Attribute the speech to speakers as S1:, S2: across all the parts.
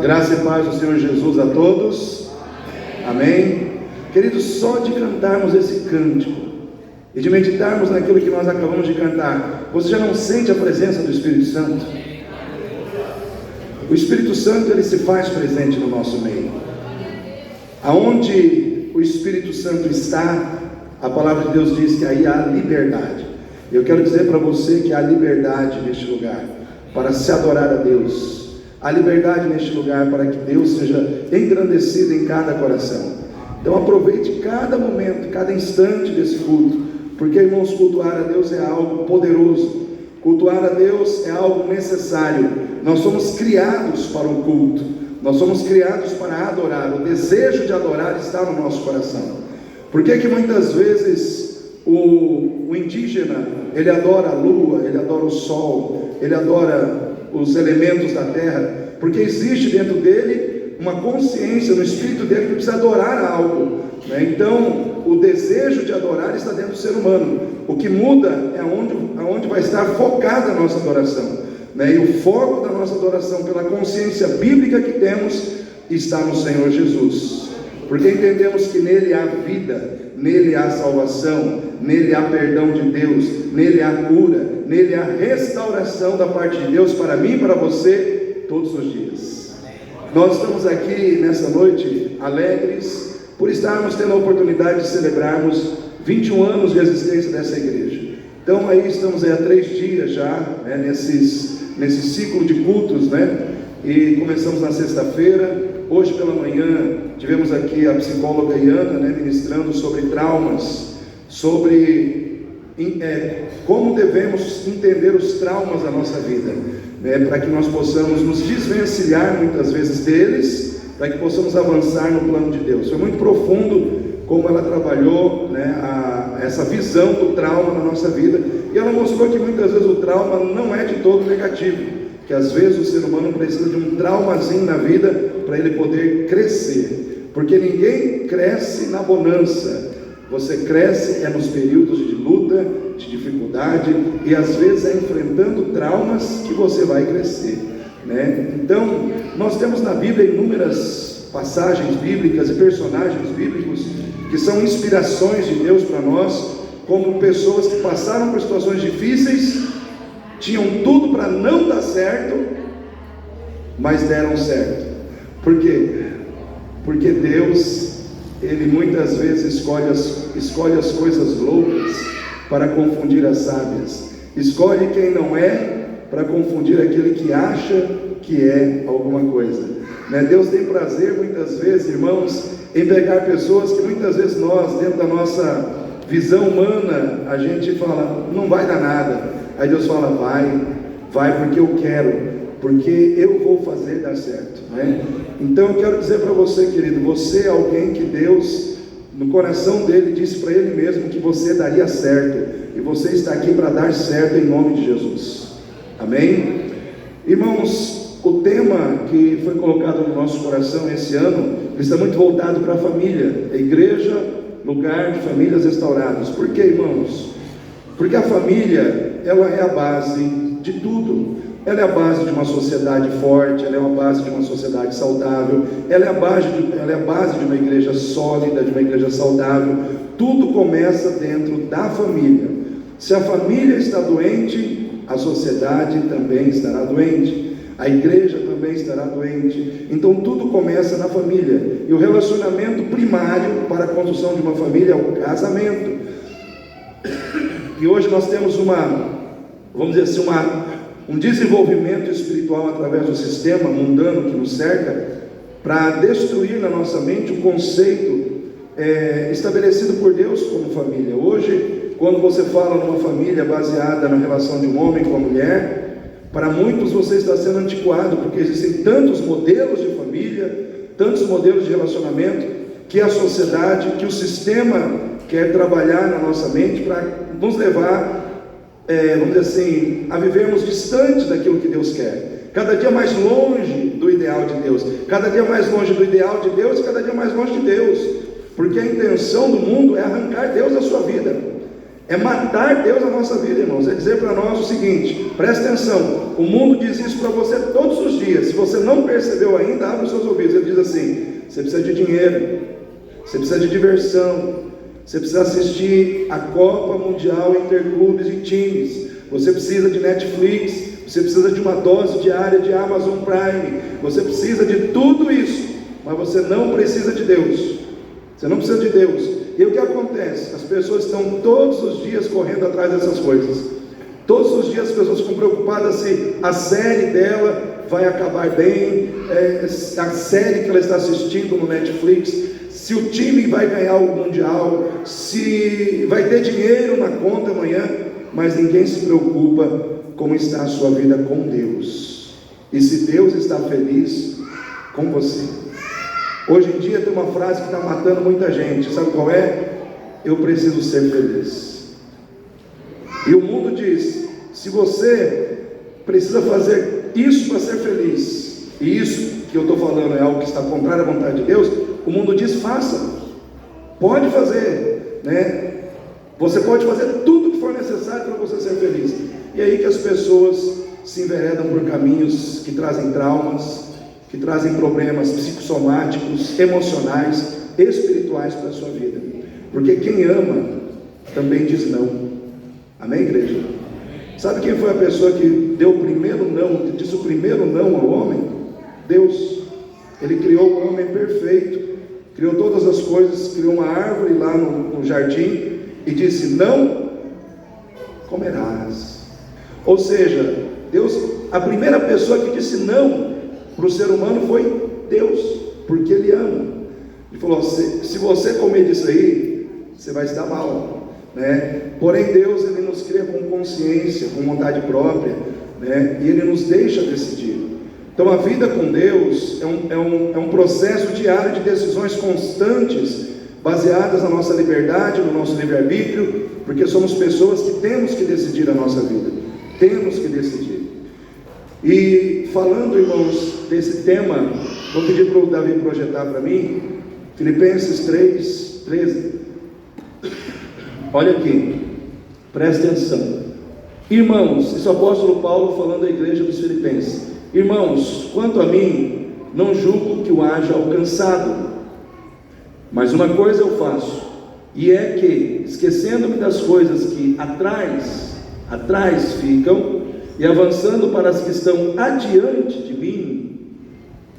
S1: Graça e paz do Senhor Jesus a todos. Amém. Queridos, só de cantarmos esse cântico e de meditarmos naquilo que nós acabamos de cantar, você já não sente a presença do Espírito Santo? O Espírito Santo, ele se faz presente no nosso meio. Aonde o Espírito Santo está, a palavra de Deus diz que aí há liberdade. Eu quero dizer para você que há liberdade neste lugar para se adorar a Deus. Há liberdade neste lugar para que Deus seja engrandecido em cada coração. Então aproveite cada momento, cada instante desse culto, porque, irmãos, cultuar a Deus é algo poderoso. Cultuar a Deus é algo necessário. Nós somos criados para o culto, nós somos criados para adorar. O desejo de adorar está no nosso coração. Por que muitas vezes o indígena, ele adora a lua, ele adora o sol, ele adora os elementos da terra? Porque existe dentro dele uma consciência, no espírito dele, que precisa adorar algo, né? Então o desejo de adorar está dentro do ser humano. O que muda é aonde vai estar focada a nossa adoração, né? E o foco da nossa adoração, pela consciência bíblica que temos, está no Senhor Jesus, porque entendemos que nele há vida, nele há salvação, nele há perdão de Deus, nele há cura, nele há restauração da parte de Deus para mim e para você todos os dias. Nós estamos aqui nessa noite alegres por estarmos tendo a oportunidade de celebrarmos 21 anos de existência dessa igreja. Então aí estamos aí há 3 dias já, né, nesse ciclo de cultos, né? E começamos na sexta-feira. Hoje pela manhã tivemos aqui a psicóloga Iana, né, ministrando sobre traumas, sobre como devemos entender os traumas da nossa vida, né, para que nós possamos nos desvencilhar muitas vezes deles, para que possamos avançar no plano de Deus. Foi muito profundo como ela trabalhou, né, essa visão do trauma na nossa vida, e ela mostrou que muitas vezes o trauma não é de todo negativo, que às vezes o ser humano precisa de um traumazinho na vida para ele poder crescer, porque ninguém cresce na bonança. Você cresce nos períodos de luta, de dificuldade, e às vezes é enfrentando traumas que você vai crescer, né? Então nós temos na Bíblia inúmeras passagens bíblicas e personagens bíblicos que são inspirações de Deus para nós, como pessoas que passaram por situações difíceis, tinham tudo para não dar certo, mas deram certo. Por quê? Porque Deus, Ele muitas vezes escolhe as coisas loucas para confundir as sábias. Escolhe quem não é para confundir aquele que acha que é alguma coisa, né? Deus tem prazer muitas vezes, irmãos, em pegar pessoas que muitas vezes nós, dentro da nossa visão humana, a gente fala, não vai dar nada. Aí Deus fala, vai porque eu quero, porque eu vou fazer dar certo, né? Então eu quero dizer para você, querido, você é alguém que Deus, no coração dele, disse para ele mesmo que você daria certo, e você está aqui para dar certo em nome de Jesus. Amém? Irmãos, o tema que foi colocado no nosso coração esse ano está muito voltado para a família, a igreja, lugar de famílias restauradas. Por quê, irmãos? Porque a família, ela é a base de tudo. Ela é a base de uma sociedade forte, ela é a base de uma sociedade saudável, ela é a base de uma igreja sólida, de uma igreja saudável. Tudo começa dentro da família. Se a família está doente, a sociedade também estará doente, a igreja também estará doente. Então tudo começa na família, e o relacionamento primário para a construção de uma família é o casamento. E hoje nós temos vamos dizer assim, um desenvolvimento espiritual através do sistema mundano que nos cerca, para destruir na nossa mente o conceito estabelecido por Deus como família. Hoje, quando você fala numa família baseada na relação de um homem com a mulher, para muitos você está sendo antiquado, porque existem tantos modelos de família, tantos modelos de relacionamento, que a sociedade, que o sistema quer trabalhar na nossa mente para nos levar, vamos dizer assim, a vivermos distantes daquilo que Deus quer, cada dia mais longe do ideal de Deus, cada dia mais longe do ideal de Deus, cada dia mais longe de Deus, porque a intenção do mundo é arrancar Deus da sua vida, é matar Deus na nossa vida, irmãos. É dizer para nós o seguinte, presta atenção, o mundo diz isso para você todos os dias. Se você não percebeu ainda, abre os seus ouvidos. Ele diz assim: você precisa de dinheiro, você precisa de diversão, você precisa assistir a Copa Mundial Interclubes e times, você precisa de Netflix, você precisa de uma dose diária de Amazon Prime, você precisa de tudo isso, mas você não precisa de Deus. Você não precisa de Deus. E o que acontece? As pessoas estão todos os dias correndo atrás dessas coisas. Todos os dias as pessoas ficam preocupadas se a série dela vai acabar bem, a série que ela está assistindo no Netflix, se o time vai ganhar o Mundial, se vai ter dinheiro na conta amanhã, mas ninguém se preocupa como está a sua vida com Deus, e se Deus está feliz com você. Hoje em dia tem uma frase que está matando muita gente, sabe qual é? Eu preciso ser feliz. E o mundo diz: se você precisa fazer isso para ser feliz, e isso que eu estou falando é algo que está contrário à vontade de Deus, o mundo diz: faça, pode fazer, né? Você pode fazer tudo que for necessário para você ser feliz. E aí que as pessoas se enveredam por caminhos que trazem traumas, que trazem problemas psicossomáticos, emocionais, espirituais para a sua vida. Porque quem ama também diz não. Amém, igreja? Sabe quem foi a pessoa que deu o primeiro não, que disse o primeiro não ao homem? Deus. Ele criou o homem perfeito, criou todas as coisas, criou uma árvore lá no jardim e disse: não comerás. Ou seja, Deus, a primeira pessoa que disse não para o ser humano foi Deus, porque Ele ama. Ele falou: se você comer disso aí, você vai se dar mal, né? Porém Deus, Ele nos cria com consciência, com vontade própria, né? E Ele nos deixa decidir. Então a vida com Deus é um processo diário de decisões constantes, baseadas na nossa liberdade, no nosso livre-arbítrio, porque somos pessoas que temos que decidir a nossa vida, temos que decidir. E falando, irmãos, desse tema, vou pedir para o Davi projetar para mim, Filipenses 3:13. Olha aqui, preste atenção. Irmãos, isso é o apóstolo Paulo falando à igreja dos Filipenses. Irmãos, quanto a mim, não julgo que o haja alcançado, mas uma coisa eu faço, e é que, esquecendo-me das coisas que atrás ficam, e avançando para as que estão adiante de mim,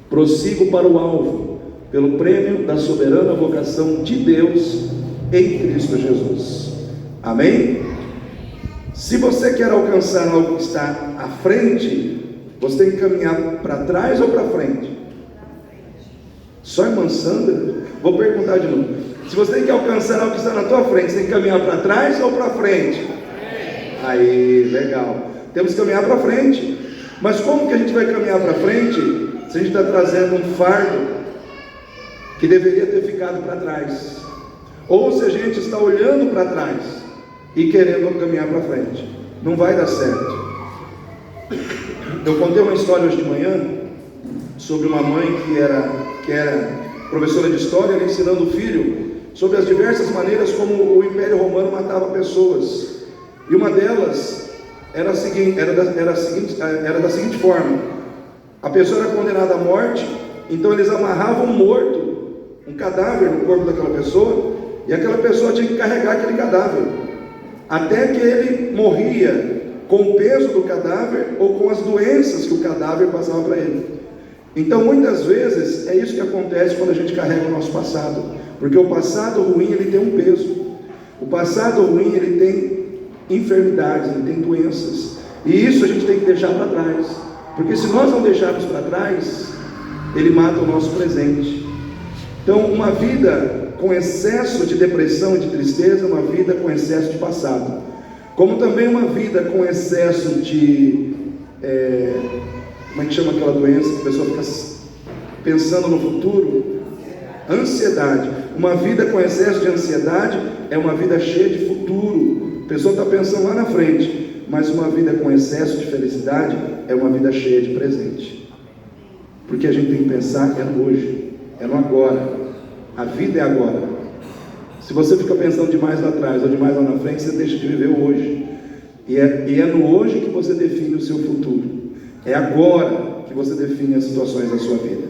S1: prossigo para o alvo, pelo prêmio da soberana vocação de Deus em Cristo Jesus. Amém? Se você quer alcançar algo que está à frente, você tem que caminhar para trás ou para frente? Só irmã Sandra? Vou perguntar de novo. Se você quer alcançar algo que está na tua frente, você tem que caminhar para trás ou para frente? Aí, legal. Temos que caminhar para frente. Mas como que a gente vai caminhar para frente se a gente está trazendo um fardo que deveria ter ficado para trás? Ou se a gente está olhando para trás e querendo caminhar para frente? Não vai dar certo. Eu contei uma história hoje de manhã sobre uma mãe que era professora de história, ela ensinando o filho sobre as diversas maneiras como o Império Romano matava pessoas. E uma delas era da seguinte forma: a pessoa era condenada à morte, então eles amarravam morto, um cadáver no corpo daquela pessoa, e aquela pessoa tinha que carregar aquele cadáver, até que ele morria com o peso do cadáver ou com as doenças que o cadáver passava para ele. Então muitas vezes é isso que acontece quando a gente carrega o nosso passado, porque o passado ruim ele tem um peso, o passado ruim ele tem enfermidades, ele tem doenças, e isso a gente tem que deixar para trás, porque se nós não deixarmos para trás, ele mata o nosso presente. Então uma vida com excesso de depressão e de tristeza é uma vida com excesso de passado, como também uma vida com excesso de como é que chama aquela doença que a pessoa fica pensando no futuro? Ansiedade. Uma vida com excesso de ansiedade é uma vida cheia de futuro, a pessoa está pensando lá na frente. Mas uma vida com excesso de felicidade é uma vida cheia de presente, porque a gente tem que pensar no hoje, é no agora. A vida é agora. Se você fica pensando demais lá atrás ou demais lá na frente, você deixa de viver o hoje. E é no hoje que você define o seu futuro. É agora que que você define as situações da sua vida.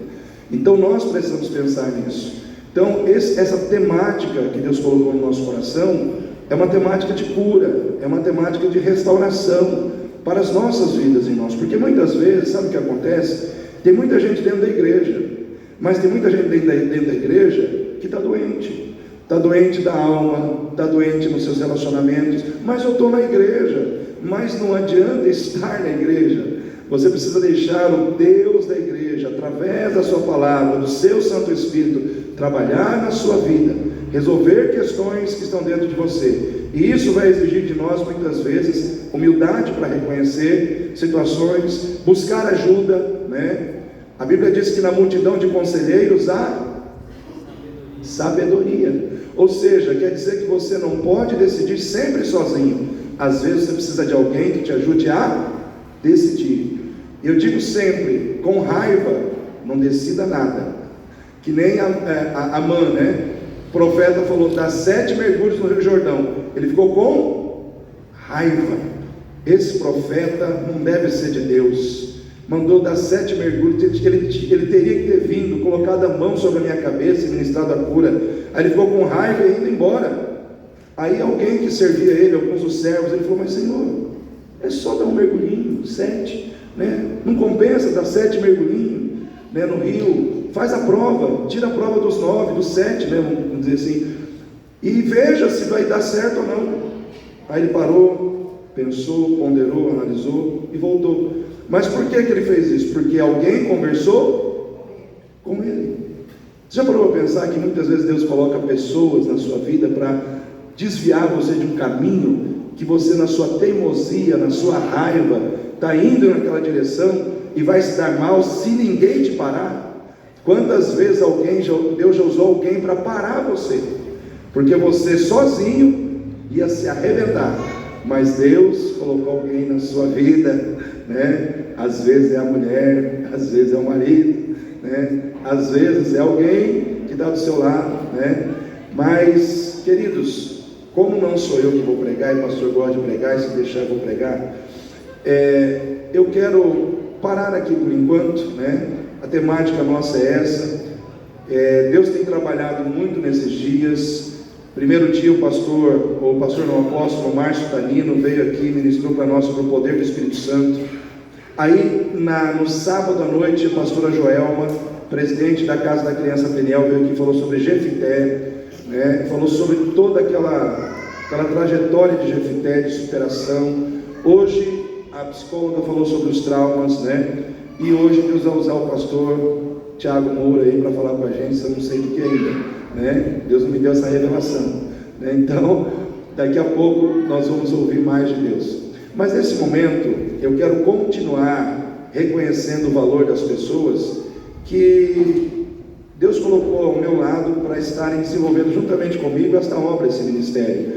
S1: Então nós precisamos pensar nisso. Então essa temática que Deus colocou no nosso coração é uma temática de cura, é uma temática de restauração para as nossas vidas, irmãos. Porque muitas vezes, sabe o que acontece? Tem muita gente dentro da igreja, mas tem muita gente dentro da igreja que está doente da alma, está doente nos seus relacionamentos. Mas eu estou na igreja, mas não adianta estar na igreja. Você precisa deixar o Deus da igreja, através da sua palavra, do seu Santo Espírito, trabalhar na sua vida, resolver questões que estão dentro de você. E isso vai exigir de nós, muitas vezes, humildade para reconhecer situações, buscar ajuda, né? A Bíblia diz que na multidão de conselheiros há sabedoria. Ou seja, quer dizer que você não pode decidir sempre sozinho. Às vezes você precisa de alguém que te ajude a decidir. Eu digo sempre, com raiva, não decida nada. Que nem Amã, né? O profeta falou, dá 7 mergulhos no Rio Jordão. Ele ficou com raiva. Esse profeta não deve ser de Deus. Mandou dar 7 mergulhos. Ele teria que ter vindo, colocado a mão sobre a minha cabeça e ministrado a cura. Aí ele ficou com raiva e indo embora. Aí alguém que servia ele, alguns dos servos, ele falou, mas Senhor, é só dar um mergulhinho, 7, né? Não compensa dar 7 mergulhinhos, né, no rio. Faz a prova, tira a prova dos 9, dos 7, né, vamos dizer assim, e veja se vai dar certo ou não. Aí ele parou, pensou, ponderou, analisou e voltou. Mas por que ele fez isso? Porque alguém conversou com ele. Você já parou a pensar que muitas vezes Deus coloca pessoas na sua vida para desviar você de um caminho que você, na sua teimosia, na sua raiva, está indo naquela direção e vai se dar mal se ninguém te parar? Quantas vezes Deus já usou alguém para parar você? Porque você sozinho ia se arrebentar, mas Deus colocou alguém na sua vida, né? Às vezes é a mulher, às vezes é o marido, né? Às vezes é alguém que está do seu lado, né? Mas, queridos, como não sou eu que vou pregar, e o pastor gosta de pregar, e se deixar eu vou pregar, eu quero parar aqui por enquanto, né? A temática nossa é essa. Deus tem trabalhado muito nesses dias. Primeiro dia o apóstolo Márcio Tanino veio aqui e ministrou para nós sobre o poder do Espírito Santo. Aí no sábado à noite a pastora Joelma, presidente da Casa da Criança Peniel, veio aqui e falou sobre Jefité, né? Falou sobre toda aquela trajetória de Jefité, de superação. Hoje a psicóloga falou sobre os traumas, né? E hoje Deus vai usar o pastor Tiago Moura aí para falar com a gente, eu não sei do que ainda, né? Deus não me deu essa revelação, né? Então, daqui a pouco nós vamos ouvir mais de Deus. Mas nesse momento, eu quero continuar reconhecendo o valor das pessoas que Deus colocou ao meu lado para estarem desenvolvendo juntamente comigo esta obra, esse ministério.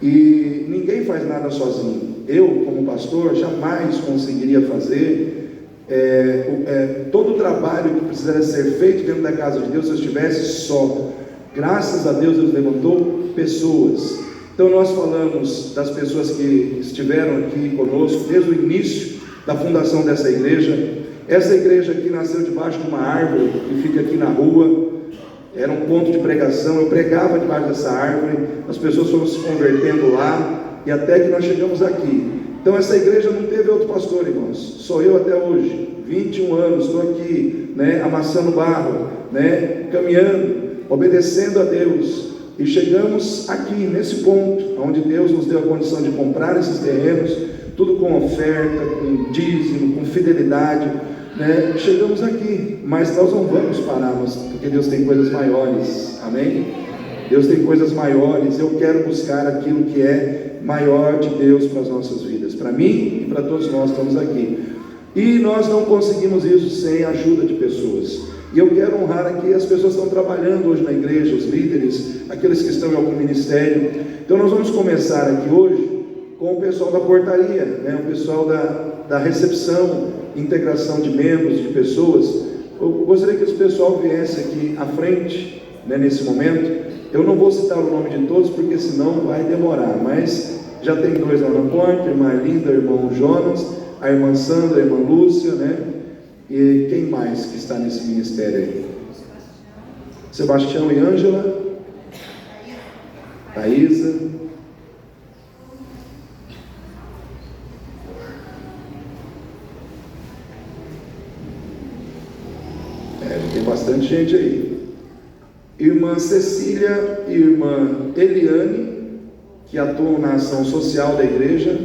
S1: E ninguém faz nada sozinho. Eu, como pastor, jamais conseguiria fazer todo o trabalho que precisaria ser feito dentro da casa de Deus se eu estivesse só. Graças a Deus, Deus levantou pessoas. Então nós falamos das pessoas que estiveram aqui conosco desde o início da fundação dessa igreja. Essa igreja aqui nasceu debaixo de uma árvore que fica aqui na rua. Era um ponto de pregação, eu pregava debaixo dessa árvore, as pessoas foram se convertendo lá, e até que nós chegamos aqui. Então essa igreja não teve outro pastor, irmãos, sou eu até hoje, 21 anos, estou aqui, né, amassando barro, né, caminhando, obedecendo a Deus, e chegamos aqui, nesse ponto, onde Deus nos deu a condição de comprar esses terrenos, tudo com oferta, com dízimo, com fidelidade, né? Chegamos aqui, mas nós não vamos parar, porque Deus tem coisas maiores, amém? Deus tem coisas maiores. Eu quero buscar aquilo que é maior de Deus para as nossas vidas, para mim e para todos nós que estamos aqui, e nós não conseguimos isso sem a ajuda de pessoas. E eu quero honrar aqui as pessoas que estão trabalhando hoje na igreja, os líderes, aqueles que estão em algum ministério. Então nós vamos começar aqui hoje com o pessoal da portaria, né? O pessoal da recepção, integração de membros, de pessoas. Eu gostaria que esse pessoal viesse aqui à frente, né, nesse momento. Eu não vou citar o nome de todos, porque senão vai demorar, mas já tem 2 lá na porta, a irmã Linda, o irmão Jonas, a irmã Sandra, a irmã Lúcia, né? E quem mais que está nesse ministério aí? Sebastião e Ângela, Thaísa, tem bastante gente aí. Irmã Cecília e irmã Eliane, que atuam na ação social da igreja.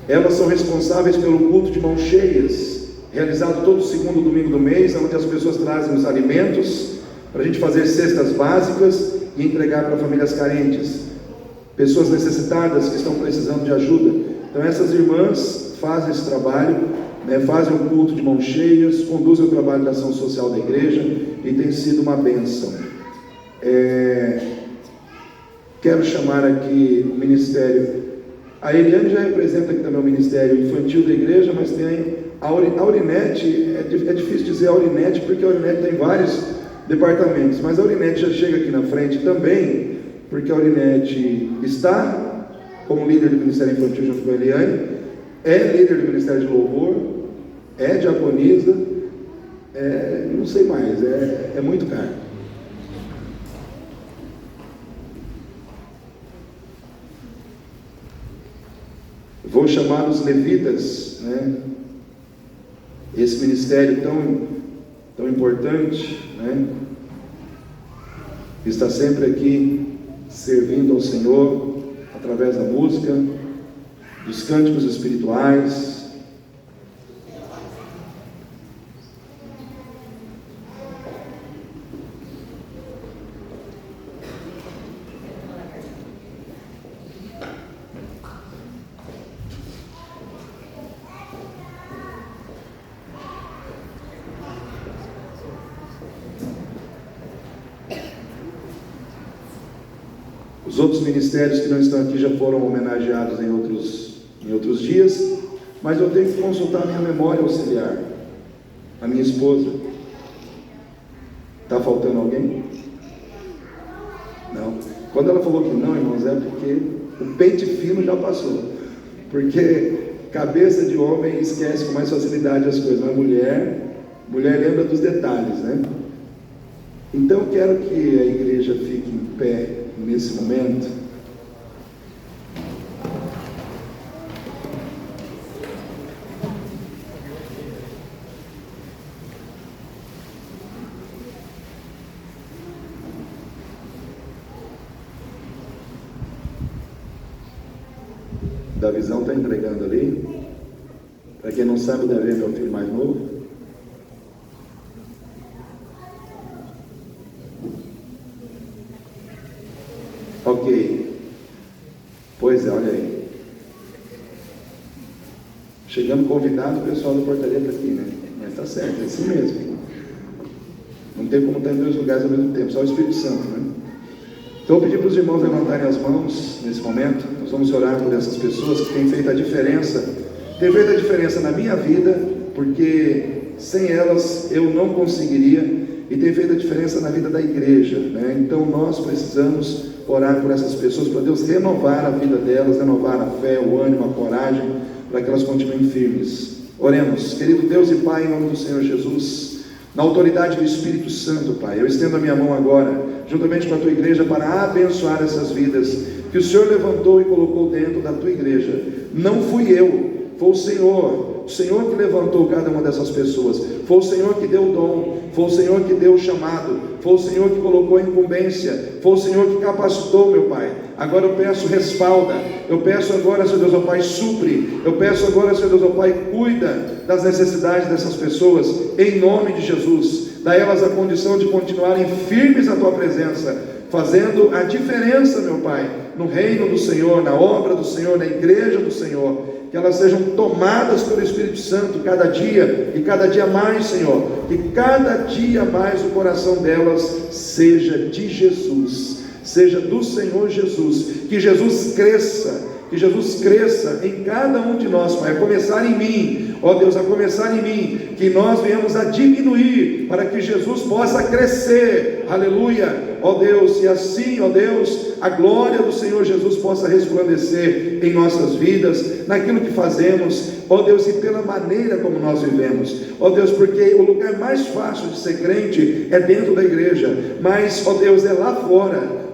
S1: Elas são responsáveis pelo culto de mãos cheias, realizado todo segundo domingo do mês, onde as pessoas trazem os alimentos para a gente fazer cestas básicas e entregar para famílias carentes, pessoas necessitadas que estão precisando de ajuda. Então essas irmãs fazem esse trabalho, fazem o culto de mãos cheias, conduzem o trabalho da ação social da igreja e tem sido uma bênção. Quero chamar aqui o ministério. A Eliane já representa aqui também o ministério infantil da igreja, mas tem a Aurinete. É difícil dizer a Aurinete, porque a Aurinete tem vários departamentos, mas a Aurinete já chega aqui na frente também, porque a Aurinete está como líder do Ministério Infantil junto com a Eliane, é líder do Ministério de Louvor, é diaconisa, não sei mais, é muito caro. Vou chamar os levitas, esse ministério tão importante, está sempre aqui servindo ao Senhor através da música, dos cânticos espirituais. Os outros ministérios que não estão aqui já foram homenageados em outros dias, mas eu tenho que consultar a minha memória auxiliar, a minha esposa. Está faltando alguém? Não. Quando ela falou que não, irmãos, é porque o pente fino já passou, porque cabeça de homem esquece com mais facilidade as coisas, mas mulher lembra dos detalhes, Então eu quero que a igreja fique em pé nesse momento. Davizão está entregando ali. Para quem não sabe, o Davi é meu filho mais novo. Ok. Pois é, olha aí. Chegando convidado, o pessoal da portaria está aqui, Mas está certo, é assim mesmo. Não tem como estar em dois lugares ao mesmo tempo, só o Espírito Santo, Então eu pedi para os irmãos levantarem as mãos nesse momento. Nós vamos orar por essas pessoas que têm feito a diferença. Tem feito a diferença na minha vida, porque sem elas eu não conseguiria, e tem feito a diferença na vida da igreja, Então nós precisamos orar por essas pessoas, para Deus renovar a vida delas, renovar a fé, o ânimo, a coragem, para que elas continuem firmes. Oremos. Querido Deus e Pai, em nome do Senhor Jesus, na autoridade do Espírito Santo, Pai, eu estendo a minha mão agora, juntamente com a Tua igreja, para abençoar essas vidas, que o Senhor levantou e colocou dentro da Tua igreja. Não fui eu, foi o Senhor que levantou cada uma dessas pessoas, foi o Senhor que deu o dom, foi o Senhor que deu o chamado, foi o Senhor que colocou a incumbência, foi o Senhor que capacitou, meu Pai. Agora eu peço, respalda, eu peço agora, Senhor Deus, ó Pai, supre, eu peço agora, Senhor Deus, ó Pai, cuida das necessidades dessas pessoas, em nome de Jesus. Dá a elas a condição de continuarem firmes na Tua presença, fazendo a diferença, meu Pai, no reino do Senhor, na obra do Senhor, na igreja do Senhor. Que elas sejam tomadas pelo Espírito Santo cada dia, e cada dia mais, Senhor, que cada dia mais o coração delas seja de Jesus, seja do Senhor Jesus, que Jesus cresça em cada um de nós, Pai, a começar em mim, ó Deus, a começar em mim, que nós venhamos a diminuir, para que Jesus possa crescer, aleluia, ó Deus, e assim, ó Deus, a glória do Senhor Jesus possa resplandecer em nossas vidas, naquilo que fazemos, ó Deus, e pela maneira como nós vivemos, ó Deus, porque o lugar mais fácil de ser crente é dentro da igreja, mas, ó Deus, é lá fora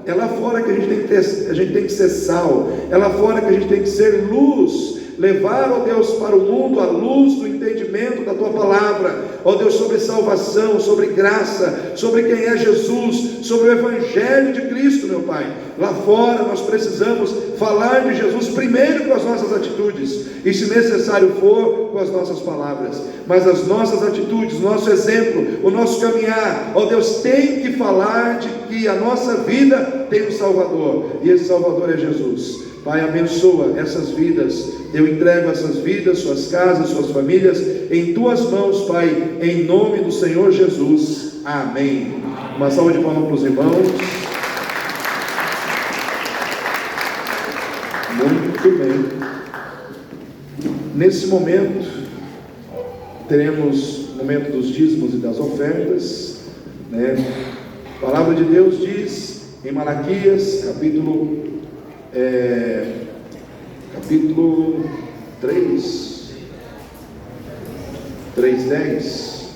S1: que a gente tem que ser sal, é lá fora que a gente tem que ser luz, levar, ó Deus, para o mundo a luz do entendimento da Tua Palavra, ó Deus, sobre salvação, sobre graça, sobre quem é Jesus, sobre o Evangelho de Cristo, meu Pai. Lá fora nós precisamos falar de Jesus primeiro com as nossas atitudes, e se necessário for, com as nossas palavras, mas as nossas atitudes, nosso exemplo, o nosso caminhar, ó Deus, tem que falar de que a nossa vida tem um Salvador, e esse Salvador é Jesus. Pai, abençoa essas vidas, eu entrego essas vidas, suas casas, suas famílias, em Tuas mãos, Pai, em nome do Senhor Jesus, amém. Uma salva de palmas para os irmãos. Muito bem. Nesse momento, teremos o momento dos dízimos e das ofertas, né? A palavra de Deus diz em Malaquias, capítulo 3:10: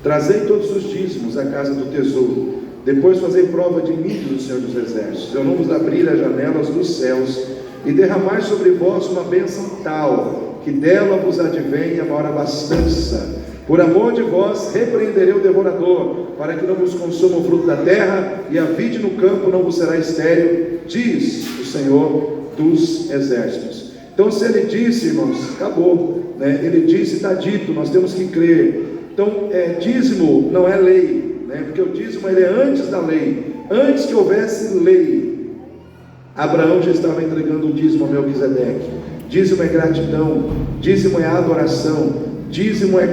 S1: trazei todos os dízimos à casa do tesouro, depois fazei prova de mim, do Senhor dos Exércitos, eu não vos abrir as janelas dos céus, e derramar sobre vós uma bênção tal, que dela vos advenha a maior abastança. Por amor de vós repreenderei o devorador, para que não vos consuma o fruto da terra, e a vide no campo não vos será estéril, diz o Senhor dos Exércitos. Então, se Ele disse, irmãos, acabou, né? Ele disse, está dito, nós temos que crer. Então, dízimo não é lei, né? Porque o dízimo ele é antes da lei, antes que houvesse lei. Abraão já estava entregando o dízimo a Melquisedeque. Dízimo é gratidão, dízimo é adoração, dízimo é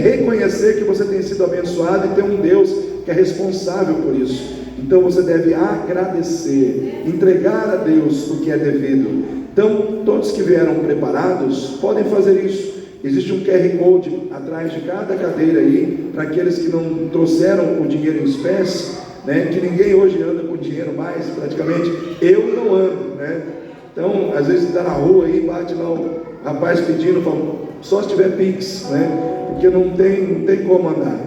S1: reconhecer que você tem sido abençoado e ter um Deus que é responsável por isso. Então você deve agradecer, entregar a Deus o que é devido. Então todos que vieram preparados podem fazer isso. Existe um QR Code atrás de cada cadeira aí, para aqueles que não trouxeram o dinheiro em espécie, né? Que ninguém hoje anda com dinheiro mais, praticamente eu não ando, né? Então às vezes está na rua aí, bate lá o rapaz pedindo, fala, só se tiver Pix, né? Porque não tem como andar.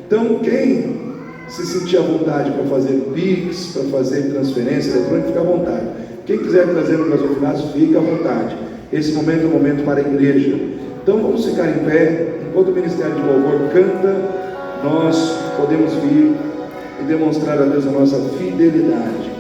S1: Então quem se sentir à vontade para fazer Pix, para fazer transferência eletrônica, fica à vontade. Quem quiser trazer no gasofilaço, fica à vontade. Esse momento é um momento para a igreja. Então vamos ficar em pé, enquanto o Ministério de Louvor canta, nós podemos vir e demonstrar a Deus a nossa fidelidade.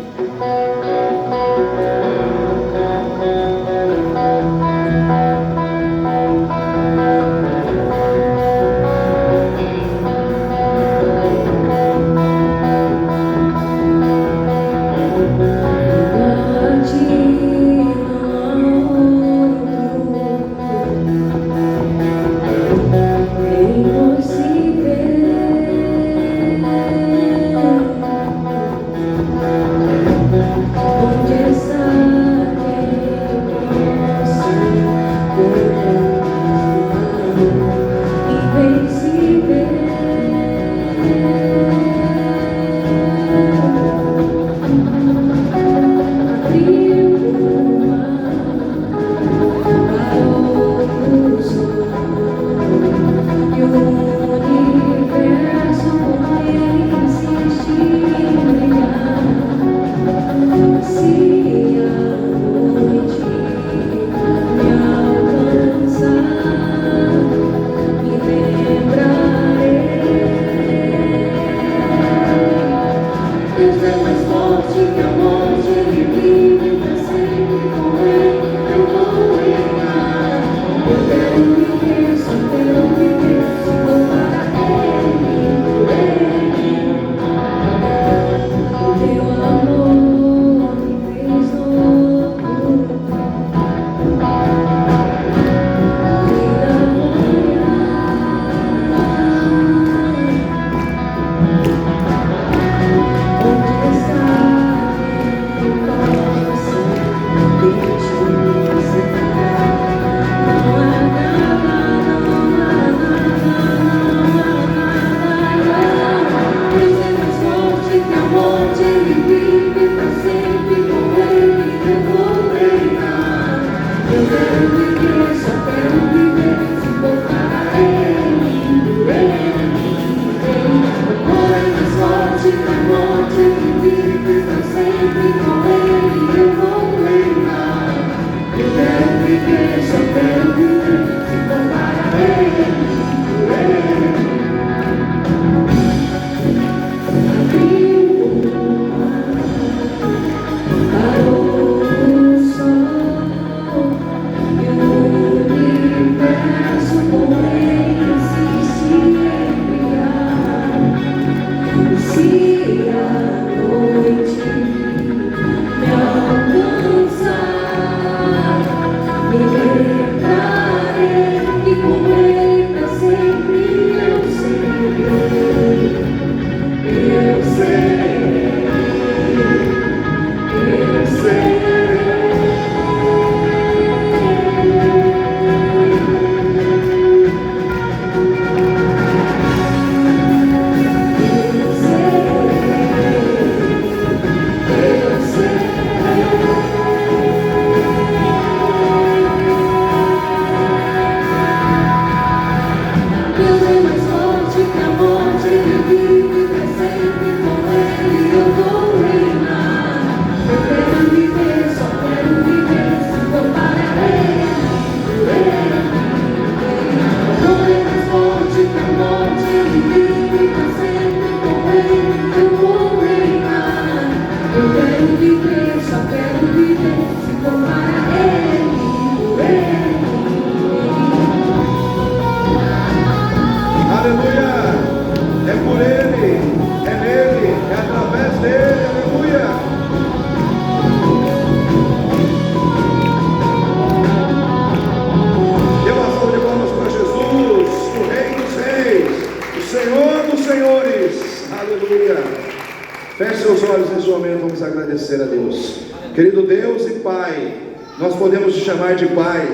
S1: Agradecer a Deus. Querido Deus e Pai, nós podemos te chamar de Pai,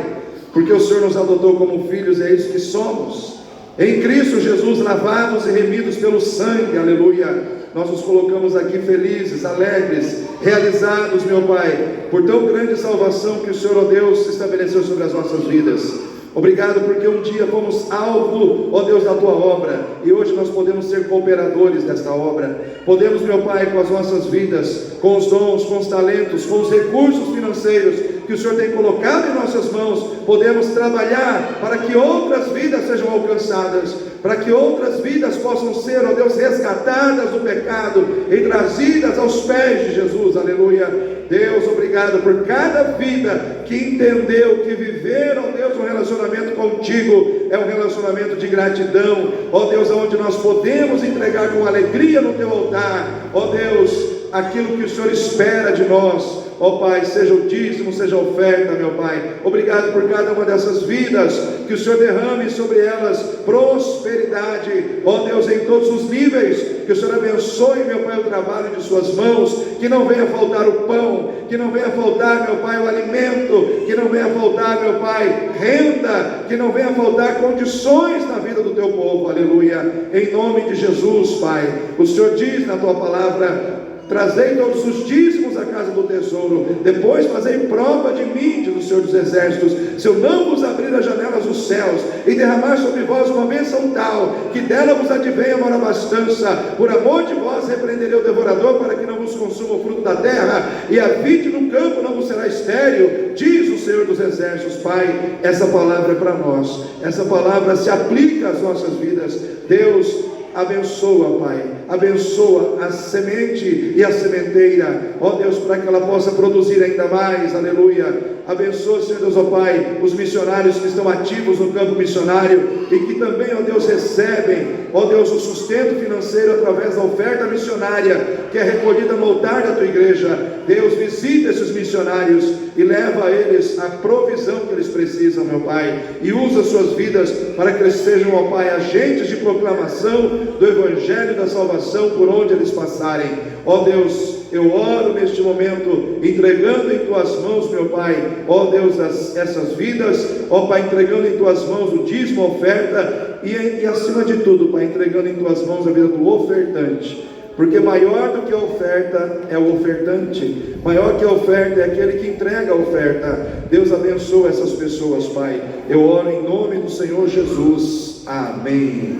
S1: porque o Senhor nos adotou como filhos, e é isso que somos. Em Cristo Jesus, lavados e remidos pelo sangue, aleluia. Nós nos colocamos aqui felizes, alegres, realizados, meu Pai, por tão grande salvação que o Senhor, ó Deus, estabeleceu sobre as nossas vidas. Obrigado porque um dia fomos alvo, ó Deus, da Tua obra, e hoje nós podemos ser cooperadores desta obra. Podemos, meu Pai, com as nossas vidas, com os dons, com os talentos, com os recursos financeiros que o Senhor tem colocado em nossas mãos, podemos trabalhar para que outras vidas sejam alcançadas, para que outras vidas possam ser, ó Deus, resgatadas do pecado e trazidas aos pés de Jesus, aleluia. Deus, obrigado por cada vida que entendeu que viver, ó Deus, um relacionamento contigo é um relacionamento de gratidão, ó Deus, onde nós podemos entregar com alegria no teu altar, ó Deus, aquilo que o Senhor espera de nós, ó Pai, seja o dízimo, seja a oferta, meu Pai. Obrigado por cada uma dessas vidas, que o Senhor derrame sobre elas prosperidade, ó Deus, em todos os níveis, que o Senhor abençoe, meu Pai, o trabalho de suas mãos, que não venha faltar o pão, que não venha faltar, meu Pai, o alimento, que não venha faltar, meu Pai, renda, que não venha faltar condições na vida do teu povo, aleluia, em nome de Jesus, Pai. O Senhor diz na tua palavra: trazei todos os dízimos à casa do tesouro, depois fazei prova de mim, diz o Senhor dos Exércitos, se eu não vos abrir as janelas dos céus, e derramar sobre vós uma bênção tal, que dela vos advenha maior abastança, por amor de vós repreenderei o devorador, para que não vos consuma o fruto da terra, e a vide no campo não vos será estéril, diz o Senhor dos Exércitos. Pai, essa palavra é para nós, essa palavra se aplica às nossas vidas. Deus, abençoa, Pai, abençoa a semente e a sementeira, ó Deus, para que ela possa produzir ainda mais, aleluia. Abençoa, Senhor Deus, ó Pai, os missionários que estão ativos no campo missionário e que também, ó Deus, recebem, ó Deus, o sustento financeiro através da oferta missionária que é recolhida no altar da tua igreja. Deus, visita esses missionários e leva a eles a provisão que eles precisam, meu Pai, e usa suas vidas para que eles sejam, ó Pai, agentes de proclamação do Evangelho da salvação por onde eles passarem. Ó Deus, eu oro neste momento, entregando em tuas mãos, meu Pai, ó Deus, essas vidas, ó Pai, entregando em tuas mãos o dízimo, a oferta, e acima de tudo, Pai, entregando em tuas mãos a vida do ofertante, porque maior do que a oferta é o ofertante, maior que a oferta é aquele que entrega a oferta. Deus, abençoa essas pessoas, Pai, eu oro em nome do Senhor Jesus, amém.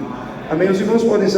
S1: Amém. Os irmãos podem se